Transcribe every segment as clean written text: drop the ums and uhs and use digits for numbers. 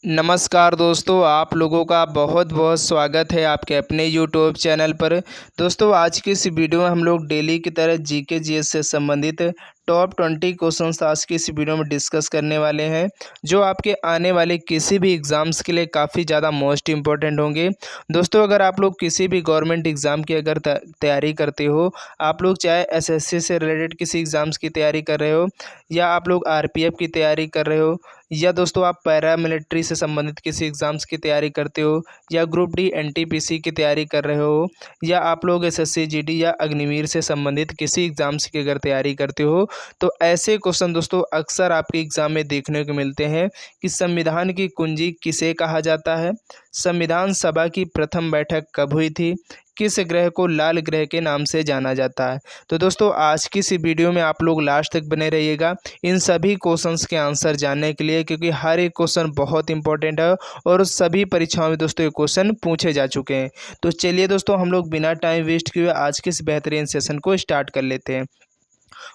नमस्कार दोस्तों, आप लोगों का बहुत बहुत स्वागत है आपके अपने यूट्यूब चैनल पर। दोस्तों, आज की इस वीडियो में हम लोग डेली की तरह जीके जीएस से संबंधित टॉप 20 क्वेश्चंस आज की इस वीडियो में डिस्कस करने वाले हैं, जो आपके आने वाले किसी भी एग्ज़ाम्स के लिए काफ़ी ज़्यादा मोस्ट इम्पोर्टेंट होंगे। दोस्तों, अगर आप लोग किसी भी गवर्नमेंट एग्ज़ाम की अगर तैयारी करते हो, आप लोग चाहे एसएससी से रिलेटेड किसी एग्ज़ाम्स की तैयारी कर रहे हो, या आप लोग आरपीएफ की तैयारी कर रहे हो, या दोस्तों आप पैरा मिलिट्री से संबंधित किसी एग्ज़ाम्स की तैयारी करते हो, या ग्रुप डी एनटीपीसी की तैयारी कर रहे हो, या आप लोग एसएससी जीडी या अग्निवीर से संबंधित किसी एग्ज़ाम्स की अगर तैयारी करते हो, तो ऐसे क्वेश्चन दोस्तों अक्सर आपके एग्ज़ाम में देखने को मिलते हैं कि संविधान की कुंजी किसे कहा जाता है, संविधान सभा की प्रथम बैठक कब हुई थी, किस ग्रह को लाल ग्रह के नाम से जाना जाता है। तो दोस्तों, आज की इस वीडियो में आप लोग लास्ट तक बने रहिएगा इन सभी क्वेश्चंस के आंसर जानने के लिए, क्योंकि हर एक क्वेश्चन बहुत इंपॉर्टेंट है और सभी परीक्षाओं में दोस्तों ये क्वेश्चन पूछे जा चुके हैं। तो चलिए दोस्तों, हम लोग बिना टाइम वेस्ट किए आज के इस बेहतरीन सेशन को स्टार्ट कर लेते हैं।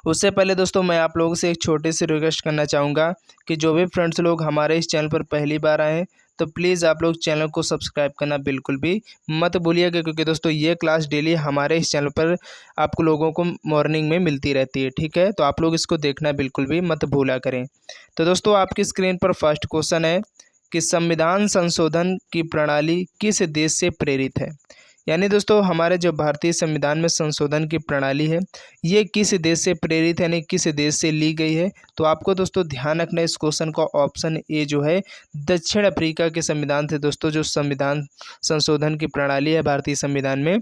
उससे पहले दोस्तों, मैं आप लोगों से एक छोटी सी रिक्वेस्ट करना चाहूँगा कि जो भी फ्रेंड्स लोग हमारे इस चैनल पर पहली बार आए हैं, तो प्लीज़ आप लोग चैनल को सब्सक्राइब करना बिल्कुल भी मत भूलिएगा, क्योंकि दोस्तों ये क्लास डेली हमारे इस चैनल पर आपको लोगों को मॉर्निंग में मिलती रहती है। ठीक है, तो आप लोग इसको देखना बिल्कुल भी मत भूला करें। तो दोस्तों, आपकी स्क्रीन पर फर्स्ट क्वेश्चन है कि संविधान संशोधन की प्रणाली किस देश से प्रेरित है। यानी दोस्तों, हमारे जो भारतीय संविधान में संशोधन की प्रणाली है, ये किस देश से प्रेरित है, यानी किस देश से ली गई है। तो आपको दोस्तों ध्यान रखना है इस क्वेश्चन का, ऑप्शन ए जो है दक्षिण अफ्रीका के संविधान थे दोस्तों, जो संविधान संशोधन की प्रणाली है भारतीय संविधान में,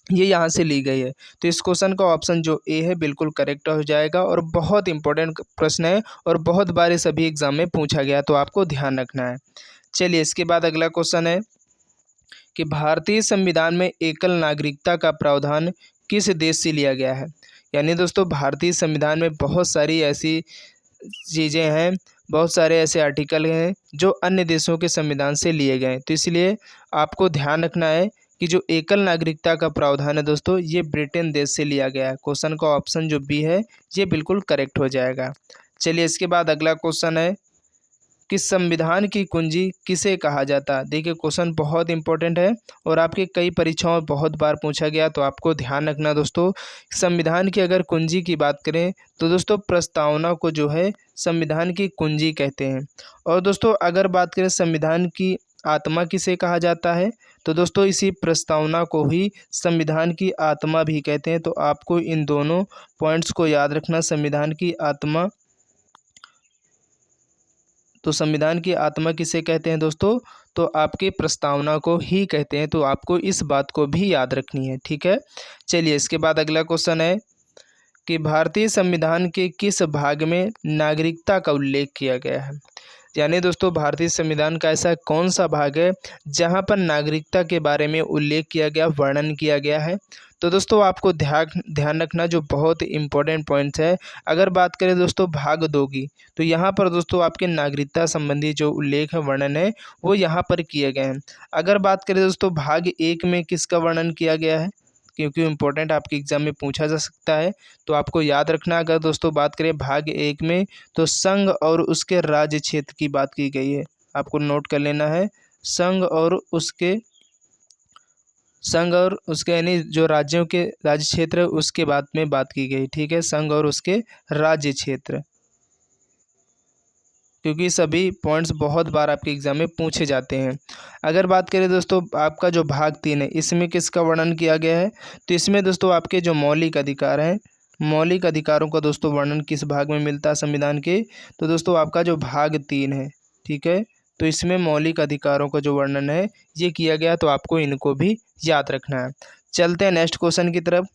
ये यहाँ से ली गई है। तो इस क्वेश्चन का ऑप्शन जो ए है बिल्कुल करेक्ट हो जाएगा, और बहुत इंपॉर्टेंट प्रश्न है और बहुत बार ये सभी एग्जाम में पूछा गया, तो आपको ध्यान रखना है। चलिए, इसके बाद अगला क्वेश्चन है कि भारतीय संविधान में एकल नागरिकता का प्रावधान किस देश से लिया गया है। यानी दोस्तों, भारतीय संविधान में बहुत सारी ऐसी चीज़ें हैं, बहुत सारे ऐसे आर्टिकल हैं जो अन्य देशों के संविधान से लिए गए हैं। तो इसलिए आपको ध्यान रखना है कि जो एकल नागरिकता का प्रावधान है दोस्तों, ये ब्रिटेन देश से लिया गया है। क्वेश्चन का ऑप्शन जो बी है ये बिल्कुल करेक्ट हो जाएगा। चलिए, इसके बाद अगला क्वेश्चन है कि संविधान की कुंजी किसे कहा जाता है। देखिए, क्वेश्चन बहुत इंपॉर्टेंट है और आपके कई परीक्षाओं में बहुत बार पूछा गया, तो आपको ध्यान रखना दोस्तों। संविधान की अगर कुंजी की बात करें तो दोस्तों प्रस्तावना को जो है संविधान की कुंजी कहते हैं। और दोस्तों, अगर बात करें संविधान की आत्मा किसे कहा जाता है, तो दोस्तों इसी प्रस्तावना को ही संविधान की आत्मा भी कहते हैं। तो आपको इन दोनों पॉइंट्स को याद रखना। संविधान की आत्मा, तो संविधान की आत्मा किसे कहते हैं दोस्तों, तो आपके प्रस्तावना को ही कहते हैं। तो आपको इस बात को भी याद रखनी है। ठीक है, चलिए, इसके बाद अगला क्वेश्चन है कि भारतीय संविधान के किस भाग में नागरिकता का उल्लेख किया गया है। यानी दोस्तों, भारतीय संविधान का ऐसा कौन सा भाग है जहां पर नागरिकता के बारे में उल्लेख किया गया, वर्णन किया गया है। तो दोस्तों, आपको ध्यान रखना जो बहुत इंपॉर्टेंट पॉइंट्स है। अगर बात करें दोस्तों भाग 2 की, तो यहाँ पर दोस्तों आपके नागरिकता संबंधी जो उल्लेख है, वर्णन है, वो यहाँ पर किए गए हैं। अगर बात करें दोस्तों भाग 1 में किसका वर्णन किया गया है, क्योंकि इम्पोर्टेंट आपके एग्जाम में पूछा जा सकता है, तो आपको याद रखना। अगर दोस्तों बात करें भाग 1 में, तो संघ और उसके राज्य क्षेत्र की बात की गई है। आपको नोट कर लेना है, संघ और उसके यानी जो राज्यों के राज्य क्षेत्र है उसके बात में बात की गई। ठीक है, संघ और उसके राज्य क्षेत्र, क्योंकि सभी पॉइंट्स बहुत बार आपके एग्जाम में पूछे जाते हैं। अगर बात करें दोस्तों आपका जो भाग 3 है, इसमें किसका वर्णन किया गया है, तो इसमें दोस्तों आपके जो मौलिक अधिकार हैं, मौलिक अधिकारों का दोस्तों वर्णन किस भाग में मिलता है संविधान के, तो दोस्तों आपका जो भाग 3 है। ठीक है, तो इसमें मौलिक अधिकारों का जो वर्णन है ये किया गया, तो आपको इनको भी याद रखना है। चलते हैं नेक्स्ट क्वेश्चन की तरफ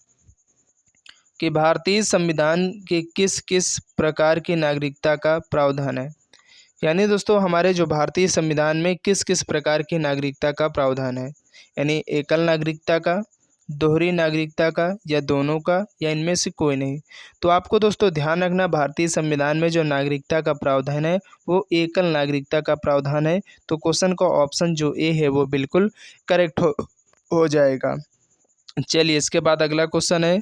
कि भारतीय संविधान के किस किस प्रकार की नागरिकता का प्रावधान है। यानी दोस्तों, हमारे जो भारतीय संविधान में किस किस प्रकार की नागरिकता का प्रावधान है, यानी एकल नागरिकता का, दोहरी नागरिकता का, या दोनों का, या इनमें से कोई नहीं। तो आपको दोस्तों ध्यान रखना, भारतीय संविधान में जो नागरिकता का प्रावधान है वो एकल नागरिकता का प्रावधान है। तो क्वेश्चन का ऑप्शन जो ए है वो बिल्कुल करेक्ट हो जाएगा। चलिए, इसके बाद अगला क्वेश्चन है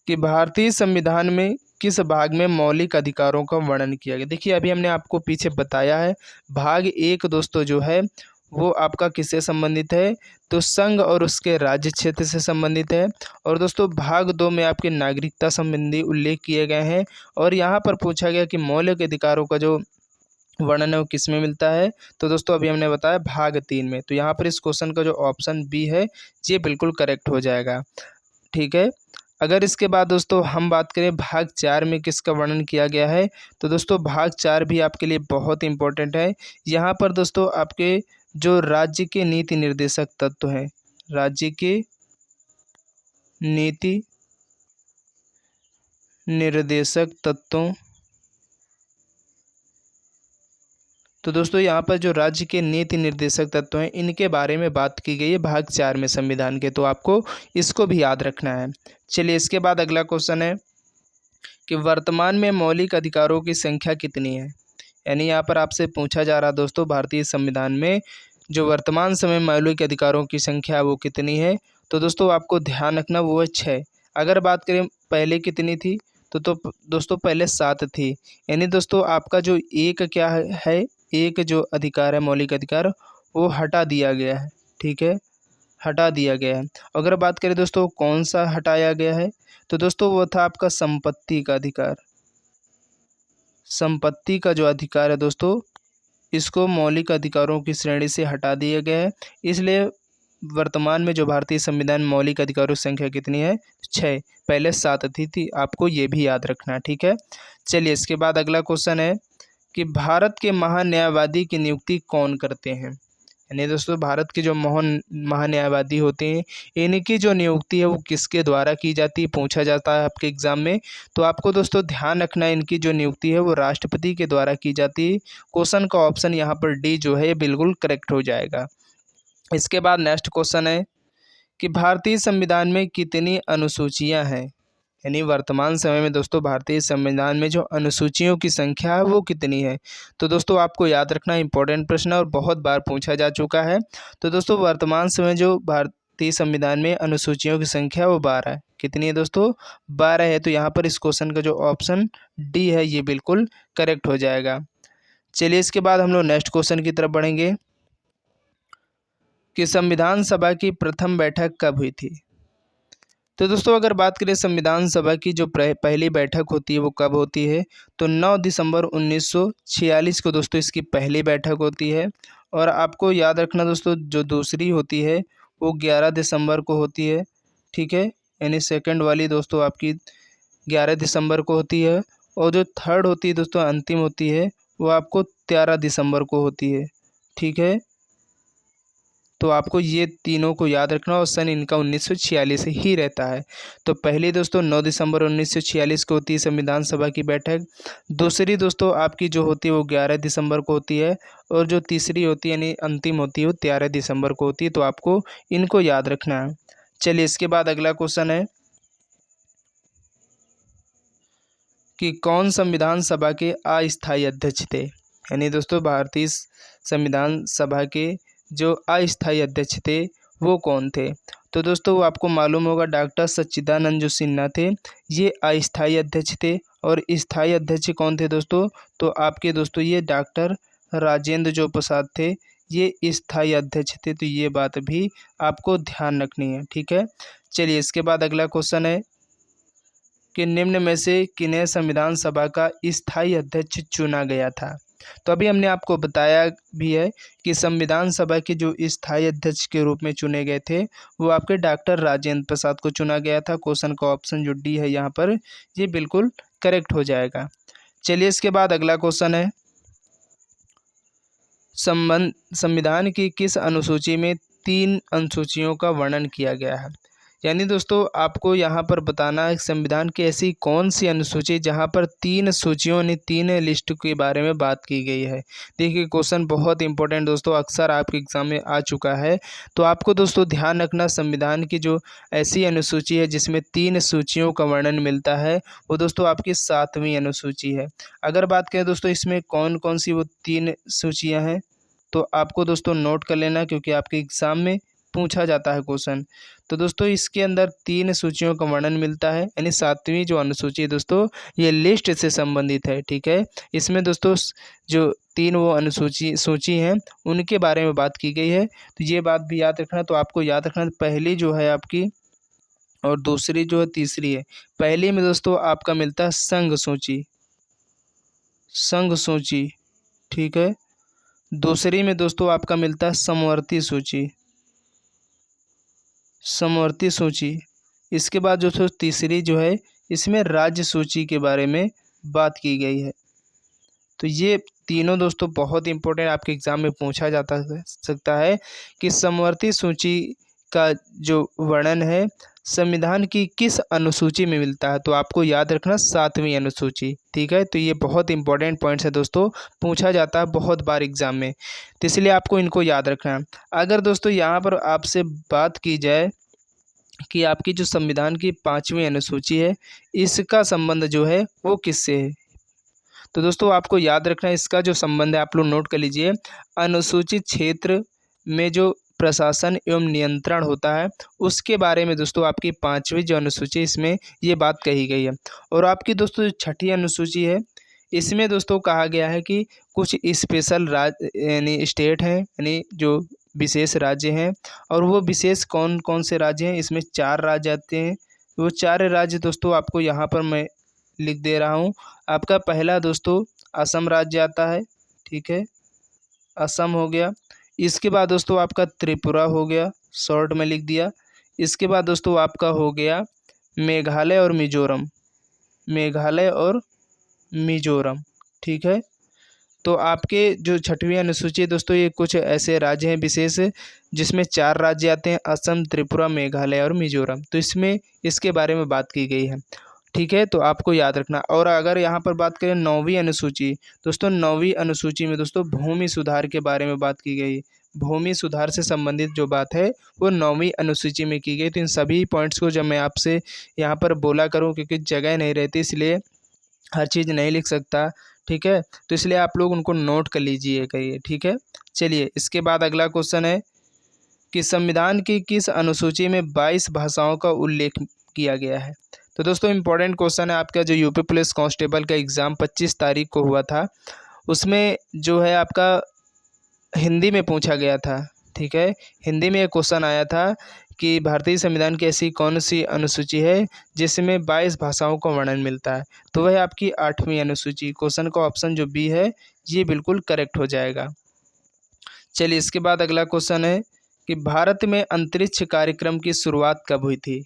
कि भारतीय संविधान में किस भाग में मौलिक अधिकारों का वर्णन किया गया। देखिए अभी हमने आपको पीछे बताया है, भाग 1 दोस्तों जो है वो आपका किससे संबंधित है, तो संघ और उसके राज्य क्षेत्र से संबंधित है। और दोस्तों भाग 2 में आपके नागरिकता संबंधी उल्लेख किए गए हैं। और यहाँ पर पूछा गया कि मौलिक अधिकारों का जो वर्णन है वो किस में मिलता है, तो दोस्तों अभी हमने बताया भाग 3 में। तो यहाँ पर इस क्वेश्चन का जो ऑप्शन बी है ये बिल्कुल करेक्ट हो जाएगा। ठीक है। अगर इसके बाद दोस्तों हम बात करें भाग 4 में किसका वर्णन किया गया है, तो दोस्तों भाग 4 भी आपके लिए बहुत इंपॉर्टेंट है। यहाँ पर दोस्तों आपके जो राज्य के नीति निर्देशक तत्व हैं, राज्य के नीति निर्देशक तत्वों, तो दोस्तों यहाँ पर जो राज्य के नीति निर्देशक तत्व हैं इनके बारे में बात की गई है भाग 4 में संविधान के, तो आपको इसको भी याद रखना है। चलिए इसके बाद अगला क्वेश्चन है कि वर्तमान में मौलिक अधिकारों की संख्या कितनी है। यानी यहाँ पर आपसे पूछा जा रहा है दोस्तों भारतीय संविधान में जो वर्तमान समय मौलिक अधिकारों की संख्या वो कितनी है, तो दोस्तों आपको ध्यान रखना वो है 6। अगर बात करें पहले कितनी थी, तो दोस्तों पहले 7 थी। यानी दोस्तों आपका जो एक क्या है, एक जो अधिकार है मौलिक अधिकार वो हटा दिया गया है। ठीक है, हटा दिया गया है। अगर बात करें दोस्तों कौन सा हटाया गया है, तो दोस्तों वो था आपका संपत्ति का अधिकार। संपत्ति का जो अधिकार है दोस्तों इसको मौलिक अधिकारों की श्रेणी से हटा दिया गया है। इसलिए वर्तमान में जो भारतीय संविधान में मौलिक अधिकारों की संख्या कितनी है, 6। पहले 7 थी, आपको ये भी याद रखना है। ठीक है। चलिए इसके बाद अगला क्वेश्चन है कि भारत के महान्यायवादी की नियुक्ति कौन करते हैं। यानी दोस्तों भारत के जो महान्यायवादी होते हैं इनकी जो नियुक्ति है वो किसके द्वारा की जाती है, पूछा जाता है आपके एग्जाम में। तो आपको दोस्तों ध्यान रखना है इनकी जो नियुक्ति है वो राष्ट्रपति के द्वारा की जाती है। क्वेश्चन का ऑप्शन यहाँ पर डी जो है बिल्कुल करेक्ट हो जाएगा। इसके बाद नेक्स्ट क्वेश्चन है कि भारतीय संविधान में कितनी अनुसूचियाँ हैं। यानी वर्तमान समय में दोस्तों भारतीय संविधान में जो अनुसूचियों की संख्या है वो कितनी है, तो दोस्तों आपको याद रखना इंपॉर्टेंट प्रश्न और बहुत बार पूछा जा चुका है। तो दोस्तों वर्तमान समय जो भारतीय संविधान में अनुसूचियों की संख्या वो 12 है। कितनी है दोस्तों, 12 है। तो यहाँ पर इस क्वेश्चन का जो ऑप्शन डी है ये बिल्कुल करेक्ट हो जाएगा। चलिए इसके बाद हम लोग नेक्स्ट क्वेश्चन की तरफ बढ़ेंगे कि संविधान सभा की प्रथम बैठक कब हुई थी। तो दोस्तों अगर बात करें संविधान सभा की जो पहली बैठक होती है वो कब होती है, तो 9 दिसंबर 1946 को दोस्तों इसकी पहली बैठक होती है। और आपको याद रखना दोस्तों जो दूसरी होती है वो 11 दिसंबर को होती है। ठीक है, यानी सेकंड वाली दोस्तों आपकी 11 दिसंबर को होती है। और जो थर्ड होती है दोस्तों अंतिम होती है वो आपको 13 दिसंबर को होती है। ठीक है, तो आपको ये तीनों को याद रखना और सन इनका 1946 ही रहता है। तो पहली दोस्तों 9 दिसंबर 1946 को होती है संविधान सभा की बैठक। दूसरी दोस्तों आपकी जो होती है वो 11 दिसंबर को होती है। और जो तीसरी होती है यानी अंतिम होती है वो 13 दिसंबर को होती है। तो आपको इनको याद रखना है। चलिए इसके बाद अगला क्वेश्चन है कि कौन संविधान सभा के अस्थायी अध्यक्ष थे। यानी दोस्तों भारतीय संविधान सभा के जो अस्थायी अध्यक्ष थे वो कौन थे, तो दोस्तों वो आपको मालूम होगा डॉक्टर सच्चिदानंद जो सिन्हा थे ये अस्थायी अध्यक्ष थे। और स्थायी अध्यक्ष कौन थे दोस्तों, तो आपके दोस्तों ये डॉक्टर राजेंद्र जो प्रसाद थे ये स्थायी अध्यक्ष थे। तो ये बात भी आपको ध्यान रखनी है। ठीक है, चलिए इसके बाद अगला क्वेश्चन है कि निम्न में से किन्हें संविधान सभा का स्थायी अध्यक्ष चुना गया था। तो अभी हमने आपको बताया भी है कि संविधान सभा के जो स्थायी अध्यक्ष के रूप में चुने गए थे वो आपके डॉक्टर राजेंद्र प्रसाद को चुना गया था। क्वेश्चन का ऑप्शन जो डी है यहाँ पर ये बिल्कुल करेक्ट हो जाएगा। चलिए इसके बाद अगला क्वेश्चन है संविधान की किस अनुसूची में 3 अनुसूचियों का वर्णन किया गया है। यानी दोस्तों आपको यहाँ पर बताना है संविधान की ऐसी कौन सी अनुसूची जहाँ पर 3 सूचियों ने 3 लिस्ट के बारे में बात की गई है। देखिए क्वेश्चन बहुत इंपॉर्टेंट दोस्तों अक्सर आपके एग्जाम में आ चुका है। तो आपको दोस्तों ध्यान रखना संविधान की जो ऐसी अनुसूची है जिसमें 3 सूचियों का वर्णन मिलता है वो दोस्तों आपकी 7वीं अनुसूची है। अगर बात करें दोस्तों इसमें कौन कौन सी वो 3 सूचियाँ हैं, तो आपको दोस्तों नोट कर लेना क्योंकि आपके एग्ज़ाम में पूछा जाता है क्वेश्चन। तो दोस्तों इसके अंदर 3 सूचियों का वर्णन मिलता है, यानी 7वीं जो अनुसूची है दोस्तों ये लिस्ट से संबंधित है, ठीक है। इसमें दोस्तों जो 3 वो सूची हैं उनके बारे में बात की गई है। तो ये बात भी याद रखना। तो आपको याद रखना, पहली जो है आपकी और दूसरी जो है तीसरी है। पहली में दोस्तों आपका मिलता है संघ सूची, संघ सूची, ठीक है। दूसरी में दोस्तों आपका मिलता है समवर्ती सूची, समवर्ती सूची। इसके बाद जो तीसरी जो है इसमें राज्य सूची के बारे में बात की गई है। तो ये तीनों दोस्तों बहुत इंपॉर्टेंट, आपके एग्जाम में पूछा जाता सकता है कि समवर्ती सूची का जो वर्णन है संविधान की किस अनुसूची में मिलता है। तो आपको याद रखना 7वीं अनुसूची, ठीक है। तो ये बहुत इंपॉर्टेंट पॉइंट्स है दोस्तों, पूछा जाता है बहुत बार एग्जाम में, तो इसलिए आपको इनको याद रखना है। अगर दोस्तों यहाँ पर आपसे बात की जाए कि आपकी जो संविधान की 5वीं अनुसूची है इसका संबंध जो है वो किससे है, तो दोस्तों आपको याद रखना है इसका जो संबंध है आप लोग नोट कर लीजिए। अनुसूचित क्षेत्र में जो प्रशासन एवं नियंत्रण होता है उसके बारे में दोस्तों आपकी 5वीं जो अनुसूची इसमें ये बात कही गई है। और आपकी दोस्तों जो 6ठी अनुसूची है इसमें दोस्तों कहा गया है कि कुछ स्पेशल राज्य यानी स्टेट हैं, यानी जो विशेष राज्य हैं। और वो विशेष कौन कौन से राज्य हैं, इसमें 4 राज्य आते हैं। वो 4 राज्य दोस्तों आपको यहाँ पर मैं लिख दे रहा हूँ। आपका पहला दोस्तों असम राज्य आता है, ठीक है, असम हो गया। इसके बाद दोस्तों आपका त्रिपुरा हो गया, शॉर्ट में लिख दिया। इसके बाद दोस्तों आपका हो गया मेघालय और मिजोरम, मेघालय और मिजोरम, ठीक है। तो आपके जो 6वीं अनुसूची है दोस्तों ये कुछ ऐसे राज्य हैं विशेष जिसमें 4 राज्य आते हैं, असम, त्रिपुरा, मेघालय और मिजोरम। तो इसमें इसके बारे में बात की गई है, ठीक है। तो आपको याद रखना। और अगर यहाँ पर बात करें 9वीं अनुसूची, दोस्तों 9वीं अनुसूची में दोस्तों भूमि सुधार के बारे में बात की गई। भूमि सुधार से संबंधित जो बात है वो 9वीं अनुसूची में की गई। तो इन सभी पॉइंट्स को जब मैं आपसे यहाँ पर बोला करूँ, क्योंकि जगह नहीं रहती इसलिए हर चीज़ नहीं लिख सकता, ठीक है। तो इसलिए आप लोग उनको नोट कर लीजिए करिए, ठीक है। चलिए इसके बाद अगला क्वेश्चन है कि संविधान की किस अनुसूची में 22 भाषाओं का उल्लेख किया गया है। तो दोस्तों इंपॉर्टेंट क्वेश्चन है। आपका जो यूपी पुलिस कांस्टेबल का एग्ज़ाम 25 तारीख को हुआ था उसमें जो है आपका हिंदी में पूछा गया था, ठीक है। हिंदी में एक क्वेश्चन आया था कि भारतीय संविधान की ऐसी कौन सी अनुसूची है जिसमें 22 भाषाओं का वर्णन मिलता है। तो वह आपकी 8वीं अनुसूची। क्वेश्चन का ऑप्शन जो बी है ये बिल्कुल करेक्ट हो जाएगा। चलिए इसके बाद अगला क्वेश्चन है कि भारत में अंतरिक्ष कार्यक्रम की शुरुआत कब हुई थी।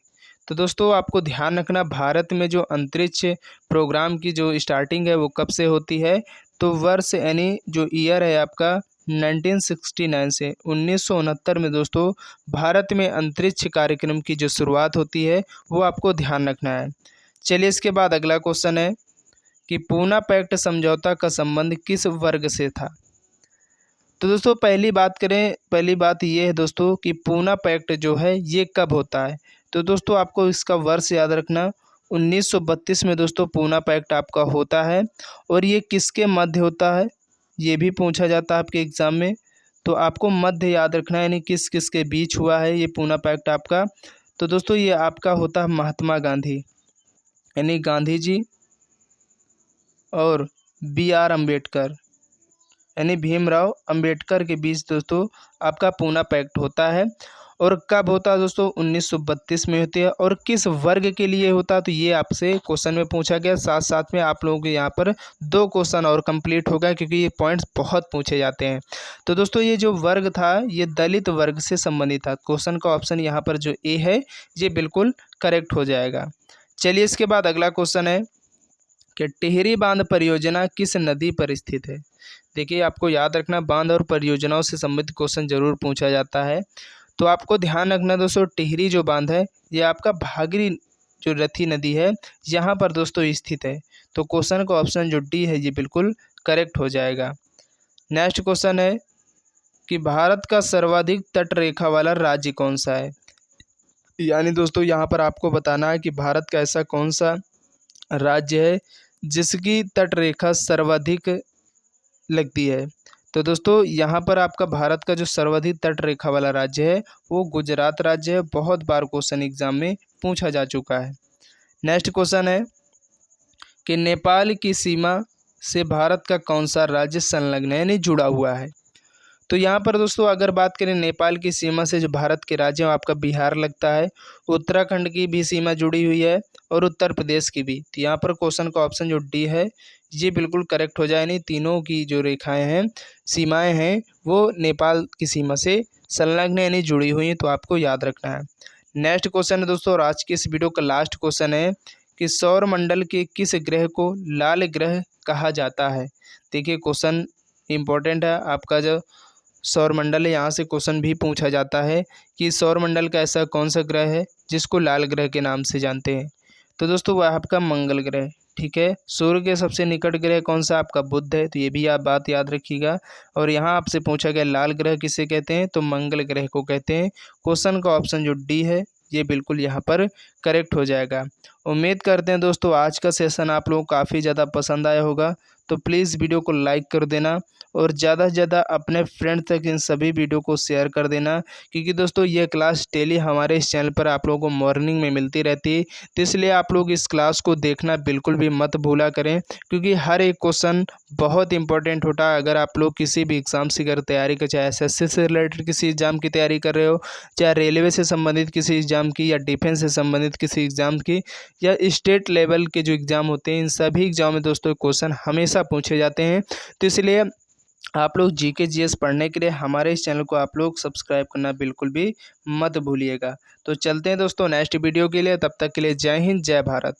तो दोस्तों आपको ध्यान रखना भारत में जो अंतरिक्ष प्रोग्राम की जो स्टार्टिंग है वो कब से होती है। तो वर्ष यानी जो ईयर है आपका 1969 से 1969 में दोस्तों भारत में अंतरिक्ष कार्यक्रम की जो शुरुआत होती है वो आपको ध्यान रखना है। चलिए इसके बाद अगला क्वेश्चन है कि पूना पैक्ट समझौता का संबंध किस वर्ग से था। तो दोस्तों पहली बात ये है दोस्तों कि पूना पैक्ट जो है ये कब होता है। तो दोस्तों आपको इसका वर्ष याद रखना 1932 में दोस्तों पूना पैक्ट आपका होता है। और ये किसके मध्य होता है ये भी पूछा जाता है आपके एग्ज़ाम में। तो आपको मध्य याद रखना है, यानी किस किस के बीच हुआ है ये पूना पैक्ट आपका। तो दोस्तों ये आपका होता है महात्मा गांधी यानी गांधी जी और B.R. अम्बेडकर यानी भीमराव अंबेडकर के बीच दोस्तों आपका पूना पैक्ट होता है। और कब होता है दोस्तों 1932 में होती है। और किस वर्ग के लिए होता है तो ये आपसे क्वेश्चन में पूछा गया। साथ साथ में आप लोगों के यहाँ पर 2 क्वेश्चन और कंप्लीट हो गए क्योंकि ये पॉइंट्स बहुत पूछे जाते हैं। तो दोस्तों ये जो वर्ग था ये दलित वर्ग से संबंधित था। क्वेश्चन का ऑप्शन यहाँ पर जो ए है ये बिल्कुल करेक्ट हो जाएगा। चलिए इसके बाद अगला क्वेश्चन है कि टिहरी बांध परियोजना किस नदी पर स्थित है। देखिए आपको याद रखना बांध और परियोजनाओं से संबंधित क्वेश्चन जरूर पूछा जाता है। तो आपको ध्यान रखना दोस्तों टिहरी जो बांध है ये आपका भागीरथी जो रथी नदी है यहाँ पर दोस्तों स्थित है। तो क्वेश्चन का ऑप्शन जो डी है ये बिल्कुल करेक्ट हो जाएगा। नेक्स्ट क्वेश्चन है कि भारत का सर्वाधिक तट रेखा वाला राज्य कौन सा है। यानी दोस्तों यहाँ पर आपको बताना है कि भारत का ऐसा कौन सा राज्य है जिसकी तट रेखा सर्वाधिक लगती है। तो दोस्तों यहाँ पर आपका भारत का जो सर्वाधिक तट रेखा वाला राज्य है वो गुजरात राज्य है। बहुत बार क्वेश्चन एग्जाम में पूछा जा चुका है। नेक्स्ट क्वेश्चन है कि नेपाल की सीमा से भारत का कौन सा राज्य संलग्न है यानी जुड़ा हुआ है। तो यहाँ पर दोस्तों अगर बात करें नेपाल की सीमा से जो भारत के राज्य है आपका बिहार लगता है, उत्तराखंड की भी सीमा जुड़ी हुई है और उत्तर प्रदेश की भी। तो यहाँ पर क्वेश्चन का ऑप्शन जो डी है ये बिल्कुल करेक्ट हो जाए। नहीं, तीनों की जो रेखाएं हैं सीमाएं हैं वो नेपाल की सीमा से संलग्न यानी जुड़ी हुई हैं, तो आपको याद रखना है। नेक्स्ट क्वेश्चन है दोस्तों और आज की इस वीडियो का लास्ट क्वेश्चन है कि सौर मंडल के किस ग्रह को लाल ग्रह कहा जाता है। देखिए क्वेश्चन इंपॉर्टेंट है आपका। जो सौर मंडल है यहाँ से क्वेश्चन भी पूछा जाता है कि सौर मंडल का ऐसा कौन सा ग्रह है जिसको लाल ग्रह के नाम से जानते हैं। तो दोस्तों वह आपका मंगल ग्रह, ठीक है। सूर्य के सबसे निकट ग्रह कौन सा आपका बुध है, तो ये भी आप बात याद रखिएगा। और यहाँ आपसे पूछा गया लाल ग्रह किसे कहते हैं, तो मंगल ग्रह को कहते हैं। क्वेश्चन का ऑप्शन जो डी है ये बिल्कुल यहाँ पर करेक्ट हो जाएगा। उम्मीद करते हैं दोस्तों आज का सेशन आप लोगों को काफ़ी ज़्यादा पसंद आया होगा। तो प्लीज़ वीडियो को लाइक कर देना और ज़्यादा से ज़्यादा अपने फ्रेंड तक इन सभी वीडियो को शेयर कर देना, क्योंकि दोस्तों ये क्लास डेली हमारे इस चैनल पर आप लोगों को मॉर्निंग में मिलती रहती है। तो इसलिए आप लोग इस क्लास को देखना बिल्कुल भी मत भूला करें, क्योंकि हर एक क्वेश्चन बहुत इंपॉर्टेंट होता है। अगर आप लोग किसी भी एग्ज़ाम से अगर तैयारी कर, चाहे एसएससी से रिलेटेड किसी एग्ज़ाम की तैयारी कर रहे हो, चाहे रेलवे से संबंधित किसी एग्ज़ाम की, या डिफेंस से संबंधित किसी एग्ज़ाम की, या स्टेट लेवल के जो एग्ज़ाम होते हैं, इन सभी एग्ज़ाम में दोस्तों क्वेश्चन हमेशा पूछे जाते हैं। तो इसलिए आप लोग जीके जीएस पढ़ने के लिए हमारे इस चैनल को आप लोग सब्सक्राइब करना बिल्कुल भी मत भूलिएगा। तो चलते हैं दोस्तों नेक्स्ट वीडियो के लिए, तब तक के लिए जय हिंद जय भारत।